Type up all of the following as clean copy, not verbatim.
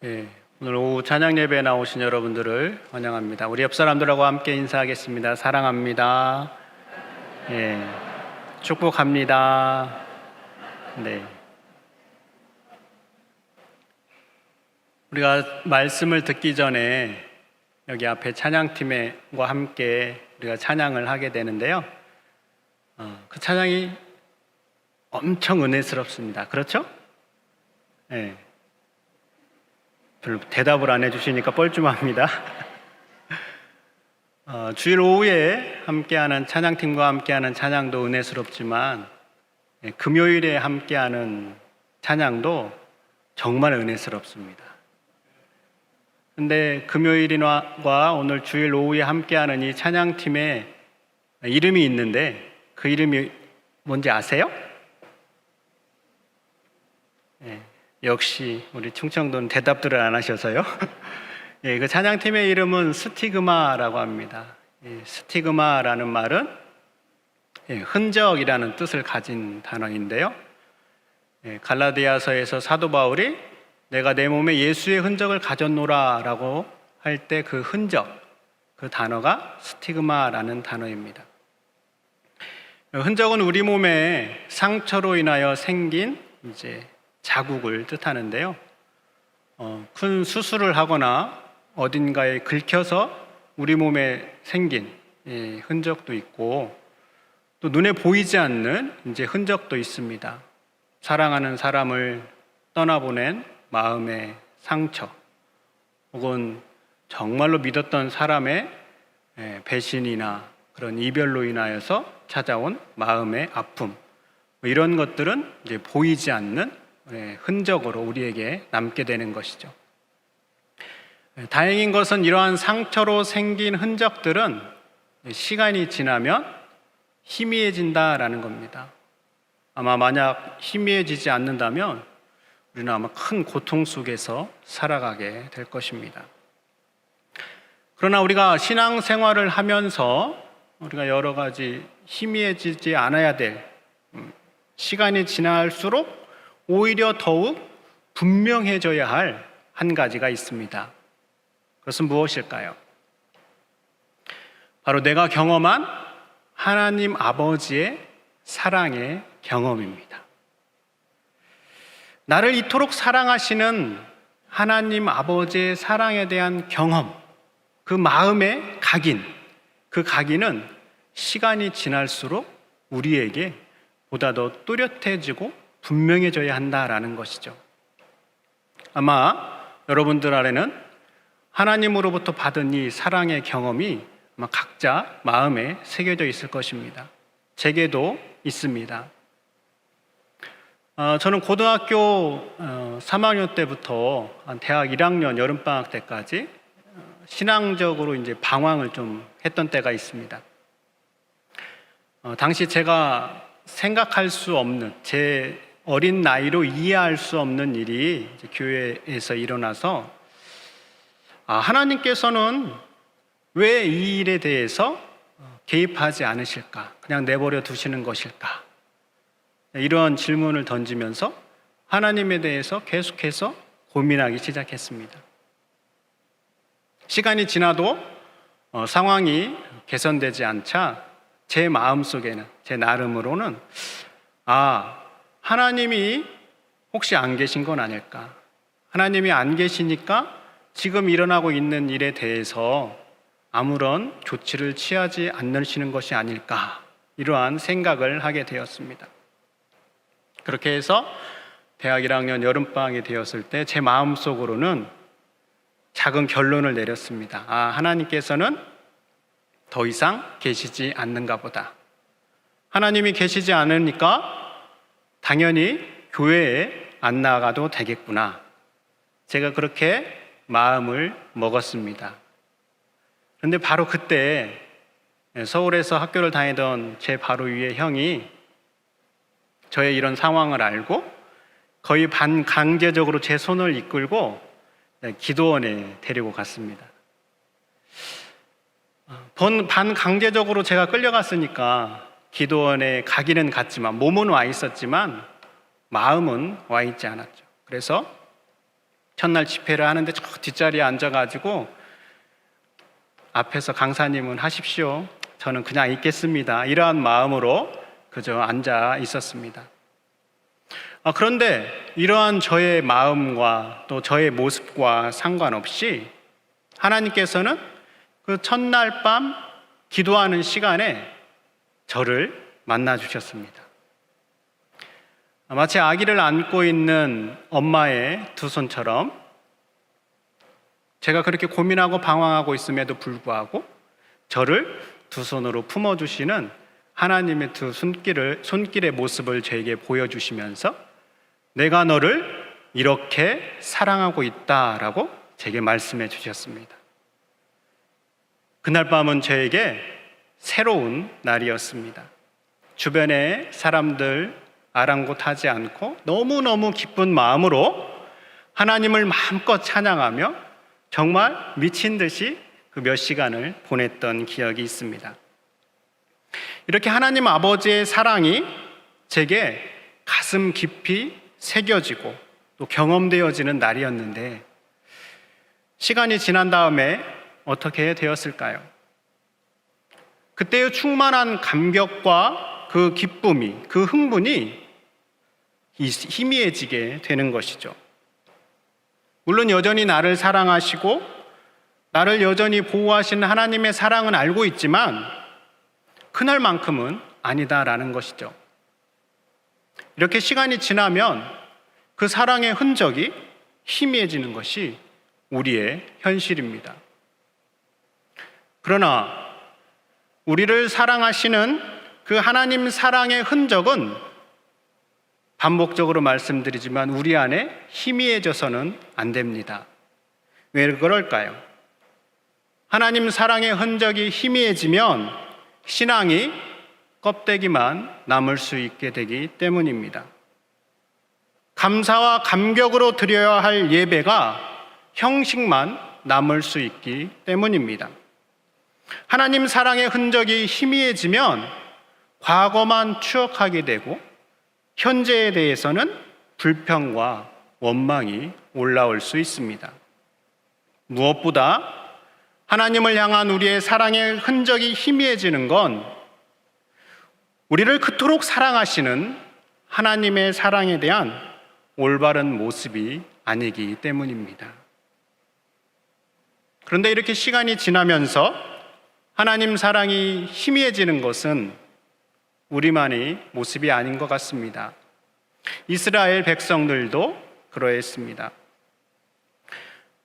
예, 오늘 오후 찬양 예배에 나오신 여러분들을 환영합니다. 우리 옆 사람들하고 함께 인사하겠습니다. 사랑합니다. 예, 축복합니다. 네. 우리가 말씀을 듣기 전에 여기 앞에 찬양팀과 함께 우리가 찬양을 하게 되는데요. 그 찬양이 엄청 은혜스럽습니다. 그렇죠? 예. 별로 대답을 안 해주시니까 뻘쭘합니다. 주일 오후에 함께하는 찬양팀과 함께하는 찬양도 은혜스럽지만 금요일에 함께하는 찬양도 정말 은혜스럽습니다. 근데 금요일과 오늘 주일 오후에 함께하는 이 찬양팀에 이름이 있는데 그 이름이 뭔지 아세요? 네. 역시 우리 충청도는 대답들을 안 하셔서요. 예, 그 찬양팀의 이름은 스티그마라고 합니다. 스티그마라는 말은 흔적이라는 뜻을 가진 단어인데요. 갈라디아서에서 사도 바울이 내가 내 몸에 예수의 흔적을 가졌노라 라고 할 때 그 흔적, 그 단어가 스티그마라는 단어입니다. 흔적은 우리 몸에 상처로 인하여 생긴 자국을 뜻하는데요. 큰 수술을 하거나 어딘가에 긁혀서 우리 몸에 생긴 흔적도 있고 또 눈에 보이지 않는 흔적도 있습니다. 사랑하는 사람을 떠나보낸 마음의 상처 혹은 정말로 믿었던 사람의 배신이나 그런 이별로 인하여서 찾아온 마음의 아픔, 이런 것들은 보이지 않는 흔적으로 우리에게 남게 되는 것이죠. 다행인 것은 이러한 상처로 생긴 흔적들은 시간이 지나면 희미해진다라는 겁니다. 아마 만약 희미해지지 않는다면 우리는 아마 큰 고통 속에서 살아가게 될 것입니다. 그러나 우리가 신앙생활을 하면서 우리가 여러 가지 희미해지지 않아야 될 시간이 지날수록 오히려 더욱 분명해져야 할 한 가지가 있습니다. 그것은 무엇일까요? 바로 내가 경험한 하나님 아버지의 사랑의 경험입니다. 나를 이토록 사랑하시는 하나님 아버지의 사랑에 대한 경험, 그 마음의 각인, 그 각인은 시간이 지날수록 우리에게 보다 더 뚜렷해지고 분명해져야 한다라는 것이죠. 아마 여러분들 안에는 하나님으로부터 받은 이 사랑의 경험이 아마 각자 마음에 새겨져 있을 것입니다. 제게도 있습니다. 저는 고등학교 3학년 때부터 대학 1학년 여름방학 때까지 신앙적으로 방황을 좀 했던 때가 있습니다. 당시 제가 생각할 수 없는, 제 어린 나이로 이해할 수 없는 일이 교회에서 일어나서 하나님께서는 왜 이 일에 대해서 개입하지 않으실까? 그냥 내버려 두시는 것일까? 이런 질문을 던지면서 하나님에 대해서 계속해서 고민하기 시작했습니다. 시간이 지나도 상황이 개선되지 않자 제 마음속에는, 제 나름으로는 하나님이 혹시 안 계신 건 아닐까? 하나님이 안 계시니까 지금 일어나고 있는 일에 대해서 아무런 조치를 취하지 않으시는 것이 아닐까? 이러한 생각을 하게 되었습니다. 그렇게 해서 대학 1학년 여름방학이 되었을 때 제 마음속으로는 작은 결론을 내렸습니다. 하나님께서는 더 이상 계시지 않는가 보다. 하나님이 계시지 않으니까 당연히 교회에 안 나가도 되겠구나. 제가 그렇게 마음을 먹었습니다. 그런데 바로 그때 서울에서 학교를 다니던 제 바로 위의 형이 저의 이런 상황을 알고 거의 반강제적으로 제 손을 이끌고 기도원에 데리고 갔습니다. 반강제적으로 제가 끌려갔으니까 기도원에 가기는 갔지만 몸은 와 있었지만 마음은 와 있지 않았죠. 그래서 첫날 집회를 하는데 저 뒷자리에 앉아가지고 앞에서 강사님은 하십시오, 저는 그냥 있겠습니다, 이러한 마음으로 그저 앉아 있었습니다. 그런데 이러한 저의 마음과 또 저의 모습과 상관없이 하나님께서는 그 첫날 밤 기도하는 시간에 저를 만나 주셨습니다. 마치 아기를 안고 있는 엄마의 두 손처럼 제가 그렇게 고민하고 방황하고 있음에도 불구하고 저를 두 손으로 품어주시는 하나님의 두 손길의 모습을 저에게 보여주시면서 내가 너를 이렇게 사랑하고 있다라고 제게 말씀해 주셨습니다. 그날 밤은 저에게 새로운 날이었습니다. 주변의 사람들 아랑곳하지 않고 너무너무 기쁜 마음으로 하나님을 마음껏 찬양하며 정말 미친 듯이 그 몇 시간을 보냈던 기억이 있습니다. 이렇게 하나님 아버지의 사랑이 제게 가슴 깊이 새겨지고 또 경험되어지는 날이었는데, 시간이 지난 다음에 어떻게 되었을까요? 그때의 충만한 감격과 그 기쁨이, 그 흥분이 희미해지게 되는 것이죠. 물론 여전히 나를 사랑하시고 나를 여전히 보호하시는 하나님의 사랑은 알고 있지만 그날만큼은 아니다라는 것이죠. 이렇게 시간이 지나면 그 사랑의 흔적이 희미해지는 것이 우리의 현실입니다. 그러나 우리를 사랑하시는 그 하나님 사랑의 흔적은 반복적으로 말씀드리지만 우리 안에 희미해져서는 안 됩니다. 왜 그럴까요? 하나님 사랑의 흔적이 희미해지면 신앙이 껍데기만 남을 수 있게 되기 때문입니다. 감사와 감격으로 드려야 할 예배가 형식만 남을 수 있기 때문입니다. 하나님 사랑의 흔적이 희미해지면 과거만 추억하게 되고 현재에 대해서는 불평과 원망이 올라올 수 있습니다. 무엇보다 하나님을 향한 우리의 사랑의 흔적이 희미해지는 건 우리를 그토록 사랑하시는 하나님의 사랑에 대한 올바른 모습이 아니기 때문입니다. 그런데 이렇게 시간이 지나면서 하나님 사랑이 희미해지는 것은 우리만의 모습이 아닌 것 같습니다. 이스라엘 백성들도 그러했습니다.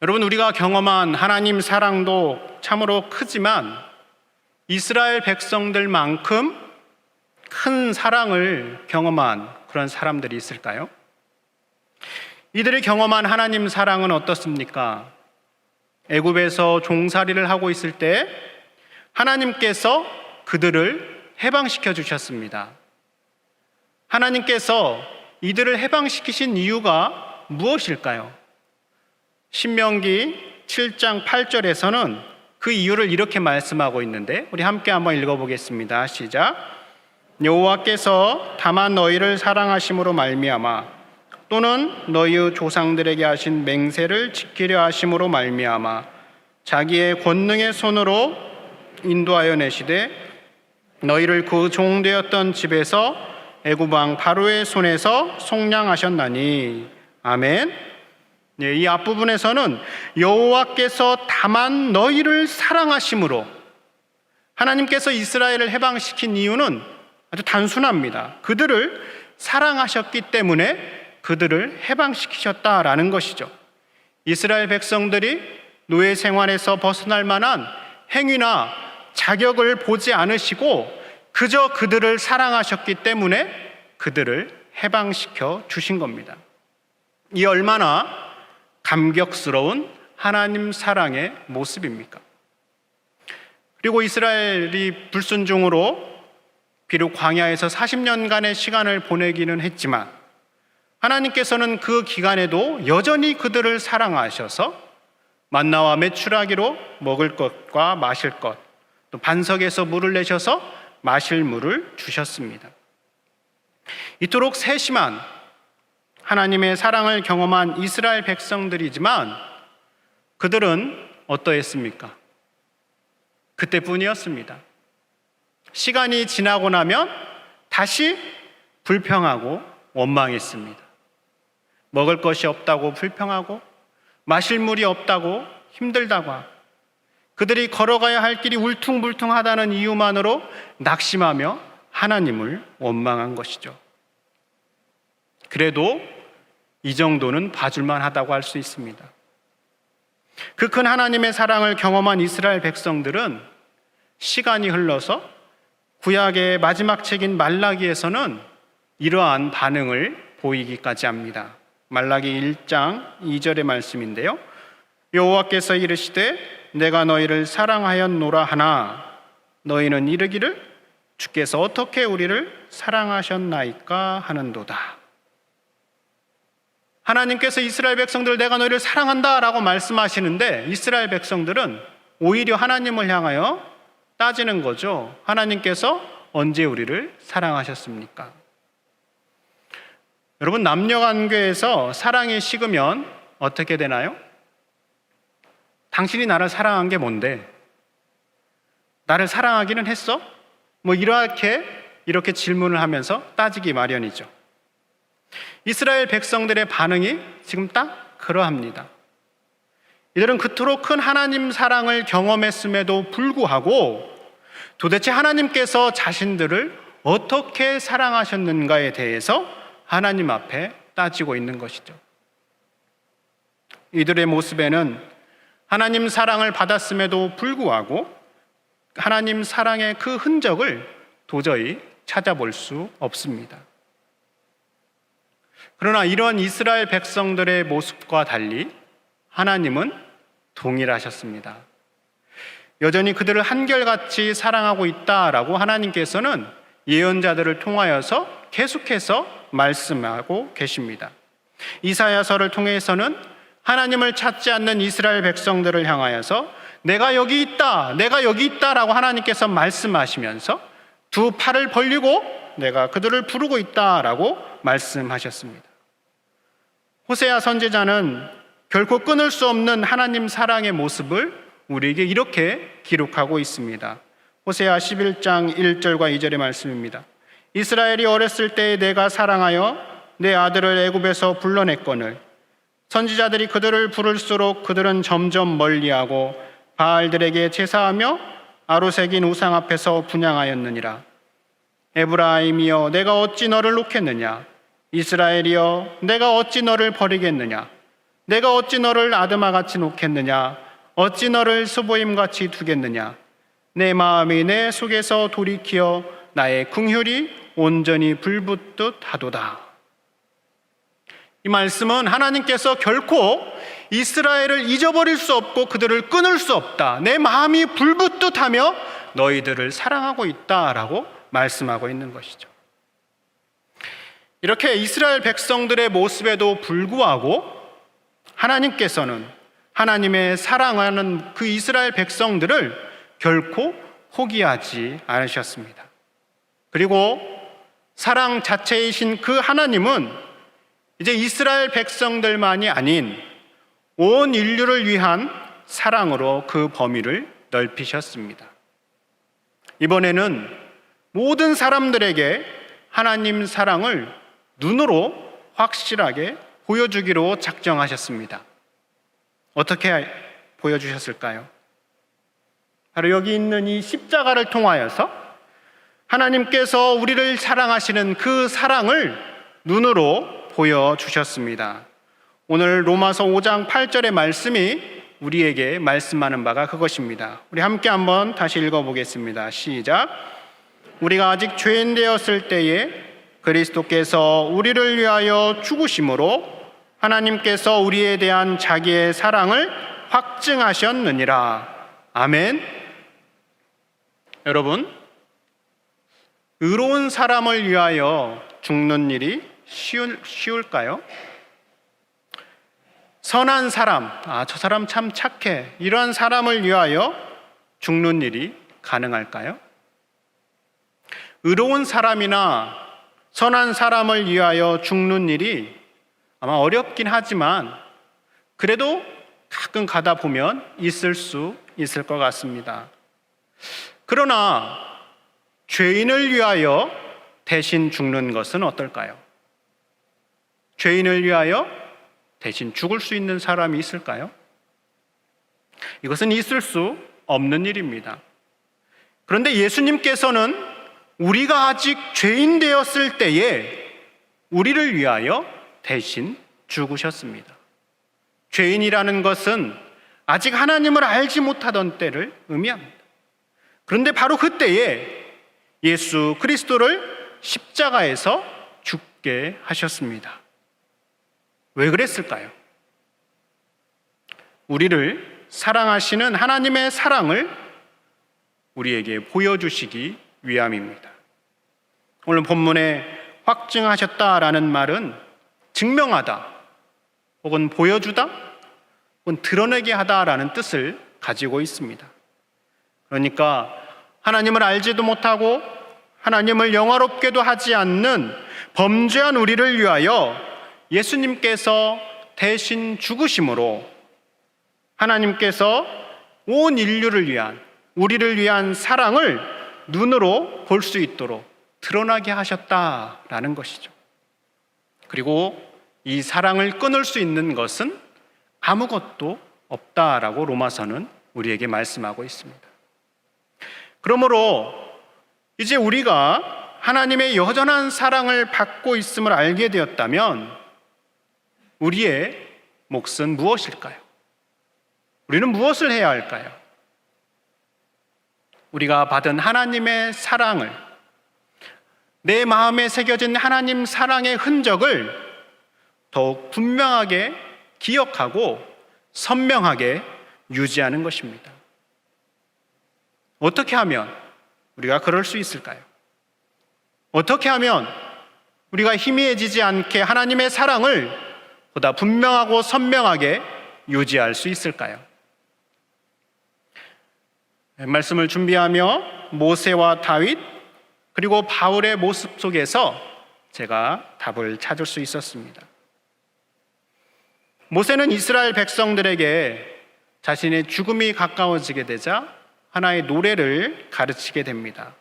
여러분, 우리가 경험한 하나님 사랑도 참으로 크지만 이스라엘 백성들만큼 큰 사랑을 경험한 그런 사람들이 있을까요? 이들이 경험한 하나님 사랑은 어떻습니까? 애굽에서 종살이를 하고 있을 때 하나님께서 그들을 해방시켜 주셨습니다. 하나님께서 이들을 해방시키신 이유가 무엇일까요? 신명기 7장 8절에서는 그 이유를 이렇게 말씀하고 있는데 우리 함께 한번 읽어보겠습니다. 시작. 여호와께서 다만 너희를 사랑하심으로 말미암아 또는 너희 조상들에게 하신 맹세를 지키려 하심으로 말미암아 자기의 권능의 손으로 인도하여 내시되 너희를 그 종되었던 집에서 애굽 왕 바로의 손에서 속량하셨나니. 아멘. 네, 이 앞부분에서는 여호와께서 다만 너희를 사랑하심으로, 하나님께서 이스라엘을 해방시킨 이유는 아주 단순합니다. 그들을 사랑하셨기 때문에 그들을 해방시키셨다라는 것이죠. 이스라엘 백성들이 노예 생활에서 벗어날 만한 행위나 자격을 보지 않으시고 그저 그들을 사랑하셨기 때문에 그들을 해방시켜 주신 겁니다. 이 얼마나 감격스러운 하나님 사랑의 모습입니까? 그리고 이스라엘이 불순종으로 비록 광야에서 40년간의 시간을 보내기는 했지만 하나님께서는 그 기간에도 여전히 그들을 사랑하셔서 만나와 메추라기로 먹을 것과 마실 것, 또 반석에서 물을 내셔서 마실 물을 주셨습니다. 이토록 세심한 하나님의 사랑을 경험한 이스라엘 백성들이지만 그들은 어떠했습니까? 그때뿐이었습니다. 시간이 지나고 나면 다시 불평하고 원망했습니다. 먹을 것이 없다고 불평하고 마실 물이 없다고 힘들다고 하고 그들이 걸어가야 할 길이 울퉁불퉁하다는 이유만으로 낙심하며 하나님을 원망한 것이죠. 그래도 이 정도는 봐줄만 하다고 할 수 있습니다. 그 큰 하나님의 사랑을 경험한 이스라엘 백성들은 시간이 흘러서 구약의 마지막 책인 말라기에서는 이러한 반응을 보이기까지 합니다. 말라기 1장 2절의 말씀인데요. 여호와께서 이르시되 내가 너희를 사랑하였노라 하나 너희는 이르기를 주께서 어떻게 우리를 사랑하셨나이까 하는도다. 하나님께서 이스라엘 백성들 내가 너희를 사랑한다 라고 말씀하시는데 이스라엘 백성들은 오히려 하나님을 향하여 따지는 거죠. 하나님께서 언제 우리를 사랑하셨습니까? 여러분, 남녀 관계에서 사랑이 식으면 어떻게 되나요? 당신이 나를 사랑한 게 뭔데? 나를 사랑하기는 했어? 이렇게 질문을 하면서 따지기 마련이죠. 이스라엘 백성들의 반응이 지금 딱 그러합니다. 이들은 그토록 큰 하나님 사랑을 경험했음에도 불구하고 도대체 하나님께서 자신들을 어떻게 사랑하셨는가에 대해서 하나님 앞에 따지고 있는 것이죠. 이들의 모습에는 하나님 사랑을 받았음에도 불구하고 하나님 사랑의 그 흔적을 도저히 찾아볼 수 없습니다. 그러나 이런 이스라엘 백성들의 모습과 달리 하나님은 동일하셨습니다. 여전히 그들을 한결같이 사랑하고 있다라고 하나님께서는 예언자들을 통하여서 계속해서 말씀하고 계십니다. 이사야서를 통해서는 하나님을 찾지 않는 이스라엘 백성들을 향하여서 내가 여기 있다라고 하나님께서 말씀하시면서 두 팔을 벌리고 내가 그들을 부르고 있다라고 말씀하셨습니다. 호세아 선지자는 결코 끊을 수 없는 하나님 사랑의 모습을 우리에게 이렇게 기록하고 있습니다. 호세아 11장 1절과 2절의 말씀입니다. 이스라엘이 어렸을 때에 내가 사랑하여 내 아들을 애굽에서 불러냈거늘 선지자들이 그들을 부를수록 그들은 점점 멀리하고 바알들에게 제사하며 아로새긴 우상 앞에서 분향하였느니라. 에브라임이여 내가 어찌 너를 놓겠느냐? 이스라엘이여 내가 어찌 너를 버리겠느냐? 내가 어찌 너를 아드마같이 놓겠느냐? 어찌 너를 스보임같이 두겠느냐? 내 마음이 내 속에서 돌이키어 나의 긍휼이 온전히 불붙듯 하도다. 이 말씀은 하나님께서 결코 이스라엘을 잊어버릴 수 없고 그들을 끊을 수 없다. 내 마음이 불붙듯 하며 너희들을 사랑하고 있다라고 말씀하고 있는 것이죠. 이렇게 이스라엘 백성들의 모습에도 불구하고 하나님께서는 하나님의 사랑하는 그 이스라엘 백성들을 결코 포기하지 않으셨습니다. 그리고 사랑 자체이신 그 하나님은 이제 이스라엘 백성들만이 아닌 온 인류를 위한 사랑으로 그 범위를 넓히셨습니다. 이번에는 모든 사람들에게 하나님 사랑을 눈으로 확실하게 보여주기로 작정하셨습니다. 어떻게 보여주셨을까요? 바로 여기 있는 이 십자가를 통하여서 하나님께서 우리를 사랑하시는 그 사랑을 눈으로 보여주셨습니다. 오늘 로마서 5장 8절의 말씀이 우리에게 말씀하는 바가 그것입니다. 우리 함께 한번 다시 읽어보겠습니다. 시작. 우리가 아직 죄인 되었을 때에 그리스도께서 우리를 위하여 죽으심으로 하나님께서 우리에 대한 자기의 사랑을 확증하셨느니라. 아멘. 여러분, 의로운 사람을 위하여 죽는 일이 쉬울까요? 선한 사람, 저 사람 참 착해, 이런 사람을 위하여 죽는 일이 가능할까요? 의로운 사람이나 선한 사람을 위하여 죽는 일이 아마 어렵긴 하지만 그래도 가끔 가다 보면 있을 수 있을 것 같습니다. 그러나 죄인을 위하여 대신 죽는 것은 어떨까요? 죄인을 위하여 대신 죽을 수 있는 사람이 있을까요? 이것은 있을 수 없는 일입니다. 그런데 예수님께서는 우리가 아직 죄인 되었을 때에 우리를 위하여 대신 죽으셨습니다. 죄인이라는 것은 아직 하나님을 알지 못하던 때를 의미합니다. 그런데 바로 그때에 예수 그리스도를 십자가에서 죽게 하셨습니다. 왜 그랬을까요? 우리를 사랑하시는 하나님의 사랑을 우리에게 보여주시기 위함입니다. 오늘 본문에 확증하셨다라는 말은 증명하다, 혹은 보여주다, 혹은 드러내게 하다라는 뜻을 가지고 있습니다. 그러니까 하나님을 알지도 못하고 하나님을 영화롭게도 하지 않는 범죄한 우리를 위하여 예수님께서 대신 죽으심으로 하나님께서 온 인류를 위한, 우리를 위한 사랑을 눈으로 볼 수 있도록 드러나게 하셨다라는 것이죠. 그리고 이 사랑을 끊을 수 있는 것은 아무것도 없다라고 로마서는 우리에게 말씀하고 있습니다. 그러므로 이제 우리가 하나님의 여전한 사랑을 받고 있음을 알게 되었다면 우리의 몫은 무엇일까요? 우리는 무엇을 해야 할까요? 우리가 받은 하나님의 사랑을, 내 마음에 새겨진 하나님 사랑의 흔적을 더욱 분명하게 기억하고 선명하게 유지하는 것입니다. 어떻게 하면 우리가 그럴 수 있을까요? 어떻게 하면 우리가 희미해지지 않게 하나님의 사랑을 보다 분명하고 선명하게 유지할 수 있을까요? 말씀을 준비하며 모세와 다윗 그리고 바울의 모습 속에서 제가 답을 찾을 수 있었습니다. 모세는 이스라엘 백성들에게 자신의 죽음이 가까워지게 되자 하나의 노래를 가르치게 됩니다.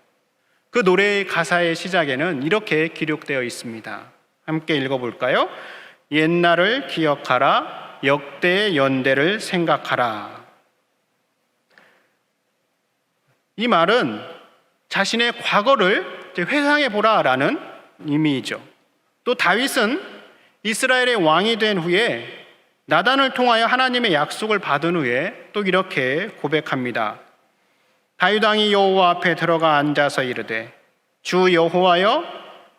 그 노래의 가사의 시작에는 이렇게 기록되어 있습니다. 함께 읽어볼까요? 옛날을 기억하라, 역대의 연대를 생각하라. 이 말은 자신의 과거를 회상해 보라라는 의미이죠. 또 다윗은 이스라엘의 왕이 된 후에 나단을 통하여 하나님의 약속을 받은 후에 또 이렇게 고백합니다. 다윗 왕이 여호와 앞에 들어가 앉아서 이르되 주 여호와여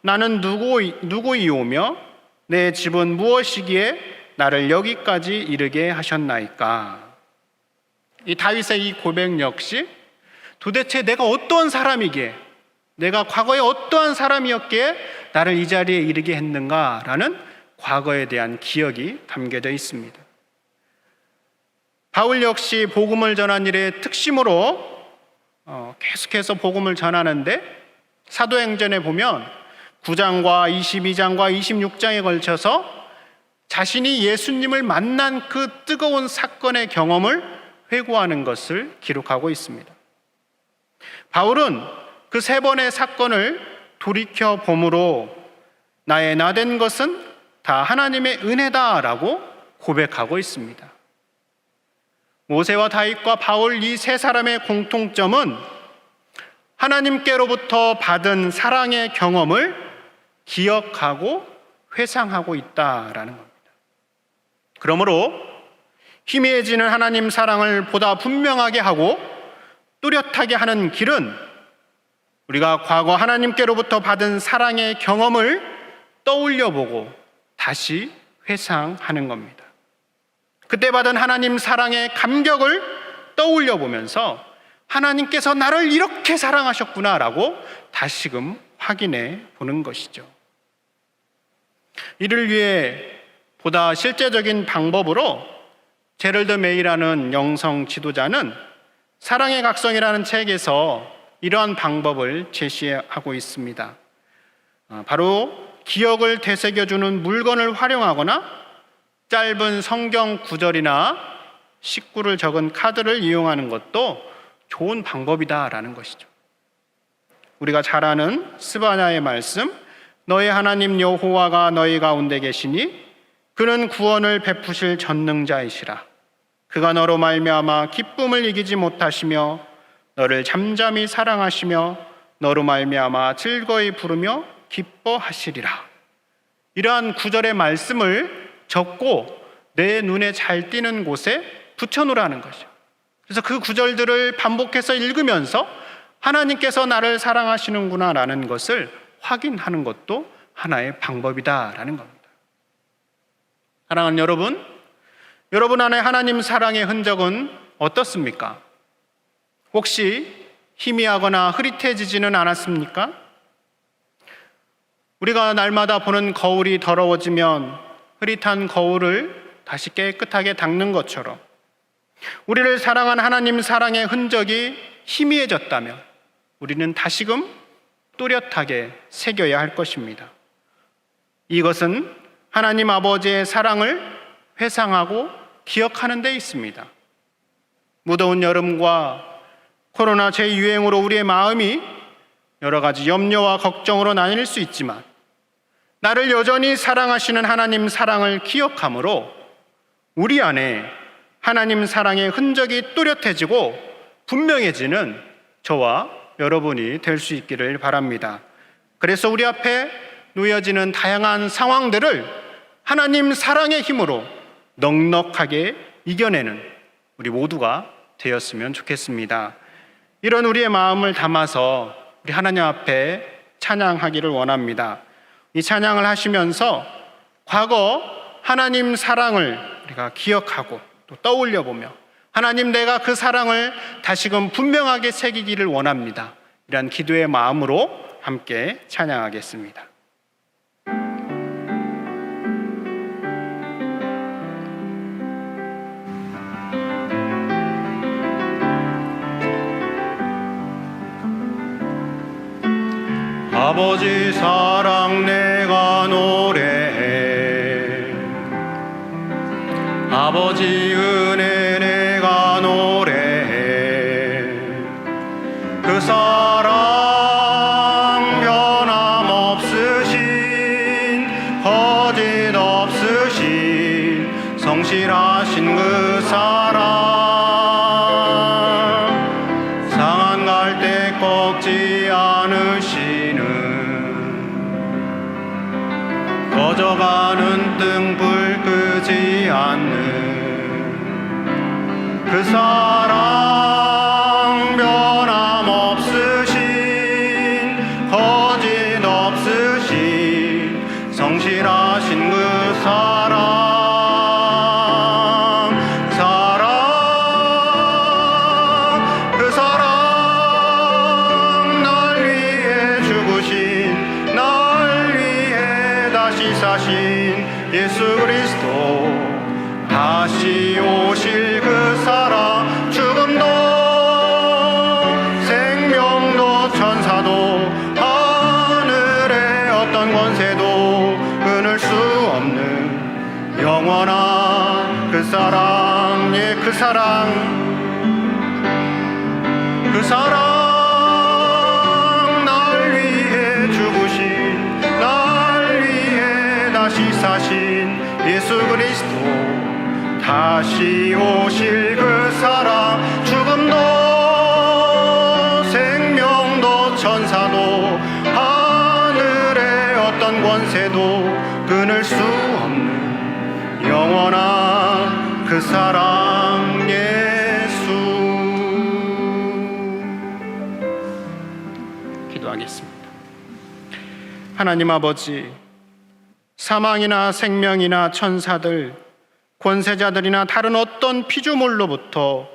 나는 누구이오며 내 집은 무엇이기에 나를 여기까지 이르게 하셨나이까. 이 다윗의 이 고백 역시 도대체 내가 어떠한 사람이기에, 내가 과거에 어떠한 사람이었기에 나를 이 자리에 이르게 했는가라는 과거에 대한 기억이 담겨져 있습니다. 바울 역시 복음을 전한 일에 특심으로 계속해서 복음을 전하는데 사도행전에 보면 9장과 22장과 26장에 걸쳐서 자신이 예수님을 만난 그 뜨거운 사건의 경험을 회고하는 것을 기록하고 있습니다. 바울은 그 3번의 사건을 돌이켜 보므로 나의 나된 것은 다 하나님의 은혜다라고 고백하고 있습니다. 모세와 다윗과 바울 이 3사람의 공통점은 하나님께로부터 받은 사랑의 경험을 기억하고 회상하고 있다라는 겁니다. 그러므로 희미해지는 하나님 사랑을 보다 분명하게 하고 뚜렷하게 하는 길은 우리가 과거 하나님께로부터 받은 사랑의 경험을 떠올려보고 다시 회상하는 겁니다. 그때 받은 하나님 사랑의 감격을 떠올려 보면서 하나님께서 나를 이렇게 사랑하셨구나라고 다시금 확인해 보는 것이죠. 이를 위해 보다 실제적인 방법으로 제럴드 메이라는 영성 지도자는 사랑의 각성이라는 책에서 이러한 방법을 제시하고 있습니다. 바로 기억을 되새겨주는 물건을 활용하거나 짧은 성경 구절이나 식구를 적은 카드를 이용하는 것도 좋은 방법이다라는 것이죠. 우리가 잘 아는 스바냐의 말씀, 너희 하나님 여호와가 너희 가운데 계시니 그는 구원을 베푸실 전능자이시라. 그가 너로 말미암아 기쁨을 이기지 못하시며 너를 잠잠히 사랑하시며 너로 말미암아 즐거이 부르며 기뻐하시리라. 이러한 구절의 말씀을 적고 내 눈에 잘 띄는 곳에 붙여놓으라는 것이죠. 그래서 그 구절들을 반복해서 읽으면서 하나님께서 나를 사랑하시는구나 라는 것을 확인하는 것도 하나의 방법이다라는 겁니다. 사랑하는 여러분, 여러분 안에 하나님 사랑의 흔적은 어떻습니까? 혹시 희미하거나 흐릿해지지는 않았습니까? 우리가 날마다 보는 거울이 더러워지면 흐릿한 거울을 다시 깨끗하게 닦는 것처럼 우리를 사랑한 하나님 사랑의 흔적이 희미해졌다면 우리는 다시금 또렷하게 새겨야 할 것입니다. 이것은 하나님 아버지의 사랑을 회상하고 기억하는 데 있습니다. 무더운 여름과 코로나 재유행으로 우리의 마음이 여러 가지 염려와 걱정으로 나뉠 수 있지만 나를 여전히 사랑하시는 하나님 사랑을 기억함으로 우리 안에 하나님 사랑의 흔적이 또렷해지고 분명해지는 저와 여러분이 될 수 있기를 바랍니다. 그래서 우리 앞에 놓여지는 다양한 상황들을 하나님 사랑의 힘으로 넉넉하게 이겨내는 우리 모두가 되었으면 좋겠습니다. 이런 우리의 마음을 담아서 우리 하나님 앞에 찬양하기를 원합니다. 이 찬양을 하시면서 과거 하나님 사랑을 우리가 기억하고 또 떠올려 보며 하나님, 내가 그 사랑을 다시금 분명하게 새기기를 원합니다. 이런 기도의 마음으로 함께 찬양하겠습니다. 아버지 사랑 내가 노래해, 아버지 은혜 내가 노래해. 그 사랑 변함없으신 거짓 없으신 성실하신 그 사랑, 상한 갈대 꺾지 않으시는 꺼져가는 등불 끄지 않는 그 사랑, 변함없으신 거짓 없으신 성실하신 그 사랑, 그 사랑 날 위해 죽으신, 날 위해 다시 사신 예수 그리스도, 다시 오실 그 사랑, 죽음도 생명도 천사도 하늘의 어떤 권세도 끊을 수 없는 영원한 그 사랑, 예, 그 사랑, 그 사랑 날 위해 죽으신, 날 위해 다시 사신 예수 그리스도, 다시 오실 그 사랑, 죽음도 생명도 천사도 하늘의 어떤 권세도 끊을 수 없는 영원한 그 사랑, 예수. 기도하겠습니다. 하나님 아버지, 사망이나 생명이나 천사들, 권세자들이나 다른 어떤 피조물로부터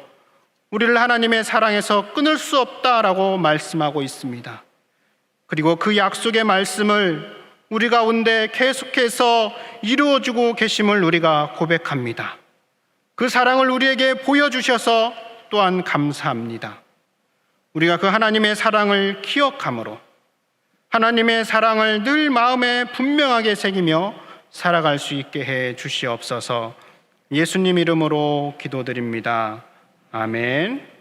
우리를 하나님의 사랑에서 끊을 수 없다라고 말씀하고 있습니다. 그리고 그 약속의 말씀을 우리 가운데 계속해서 이루어주고 계심을 우리가 고백합니다. 그 사랑을 우리에게 보여주셔서 또한 감사합니다. 우리가 그 하나님의 사랑을 기억함으로 하나님의 사랑을 늘 마음에 분명하게 새기며 살아갈 수 있게 해 주시옵소서. 예수님 이름으로 기도드립니다. 아멘.